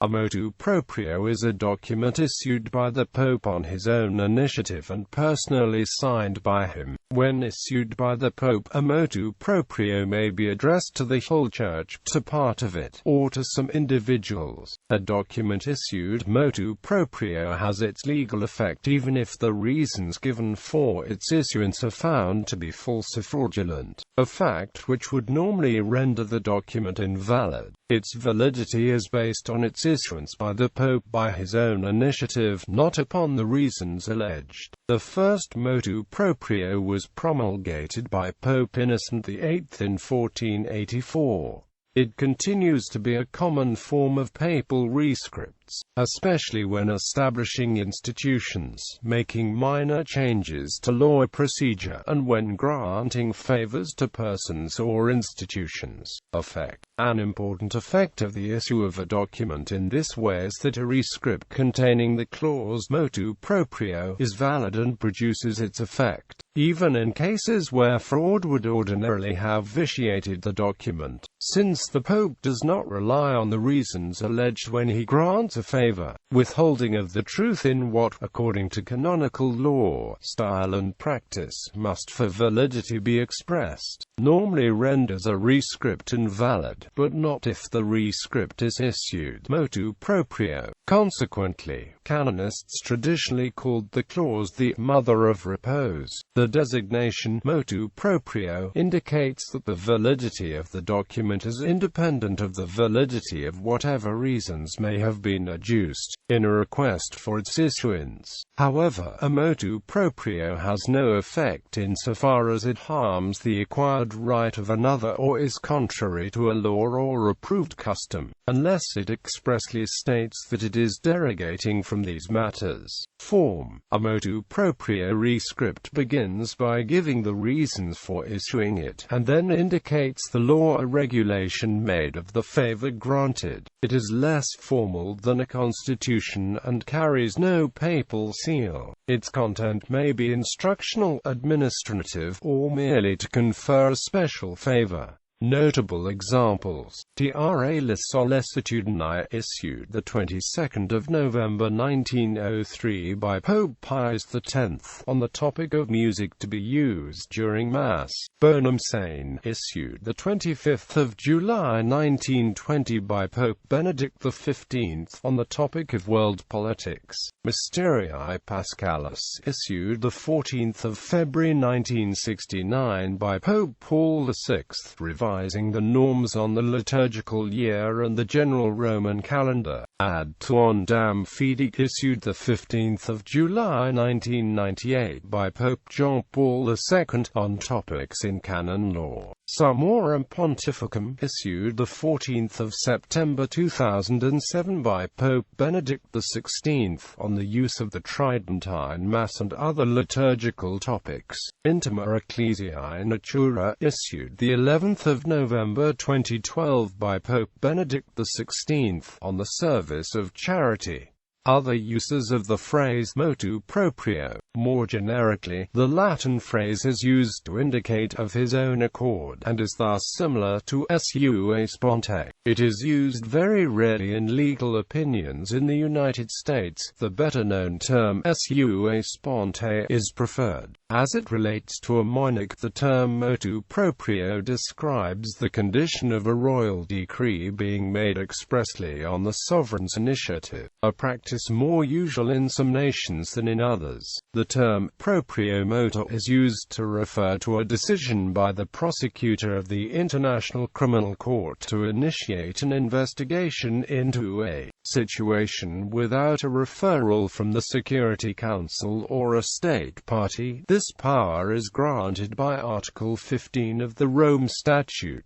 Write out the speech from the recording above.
A motu proprio is a document issued by the Pope on his own initiative and personally signed by him. When issued by the Pope, a motu proprio may be addressed to the whole Church, to part of it, or to some individuals. A document issued motu proprio has its legal effect even if the reasons given for its issuance are found to be false or fraudulent, a fact which would normally render the document invalid. Its validity is based on its issuance by the Pope by his own initiative, not upon the reasons alleged. The first motu proprio was promulgated by Pope Innocent VIII in 1484. It continues to be a common form of papal rescripts, especially when establishing institutions, making minor changes to law procedure, and when granting favors to persons or institutions. Effect. An important effect of the issue of a document in this way is that a rescript containing the clause motu proprio is valid and produces its effect, even in cases where fraud would ordinarily have vitiated the document. Since the Pope does not rely on the reasons alleged when he grants a favor, withholding of the truth in what, according to canonical law, style and practice, must for validity be expressed, normally renders a rescript invalid, but not if the rescript is issued motu proprio. Consequently, canonists traditionally called the clause the mother of repose. The designation motu proprio indicates that the validity of the document is independent of the validity of whatever reasons may have been adduced in a request for its issuance. However, a motu proprio has no effect insofar as it harms the acquired right of another or is contrary to a law or approved custom, unless it expressly states that it is derogating from these matters. Form. A motu proprio rescript begins by giving the reasons for issuing it, and then indicates the law or regulation made of the favor granted. It is less formal than a constitution and carries no papal seal. Its content may be instructional, administrative, or merely to confer a special favor. Notable examples: Tra le Sollecitudini, issued the 22nd of November 1903 by Pope Pius X on the topic of music to be used during Mass. Bonum Sane, issued the 25th of July 1920 by Pope Benedict XV on the topic of world politics. Mysterii Paschalis, issued the 14th of February 1969 by Pope Paul VI, revising the norms on the liturgical year and the general Roman calendar. Ad tuendam fide, issued the 15th of July 1998 by Pope John Paul II on topics in canon law. Summorum Pontificum, issued the 14th of September 2007 by Pope Benedict XVI on the use of the Tridentine Mass and other liturgical topics. Intima Ecclesiae Natura, issued the 11th of November 2012 by Pope Benedict XVI on the service of charity. Other uses of the phrase motu proprio. More generically, the Latin phrase is used to indicate of his own accord, and is thus similar to sua sponte. It is used very rarely in legal opinions in the United States. The better-known term sua sponte is preferred. As it relates to a monarch, the term motu proprio describes the condition of a royal decree being made expressly on the sovereign's initiative, a practice more usual in some nations than in others. The term proprio motu is used to refer to a decision by the prosecutor of the International Criminal Court to initiate an investigation into a situation without a referral from the Security Council or a state party. This power is granted by Article 15 of the Rome Statute.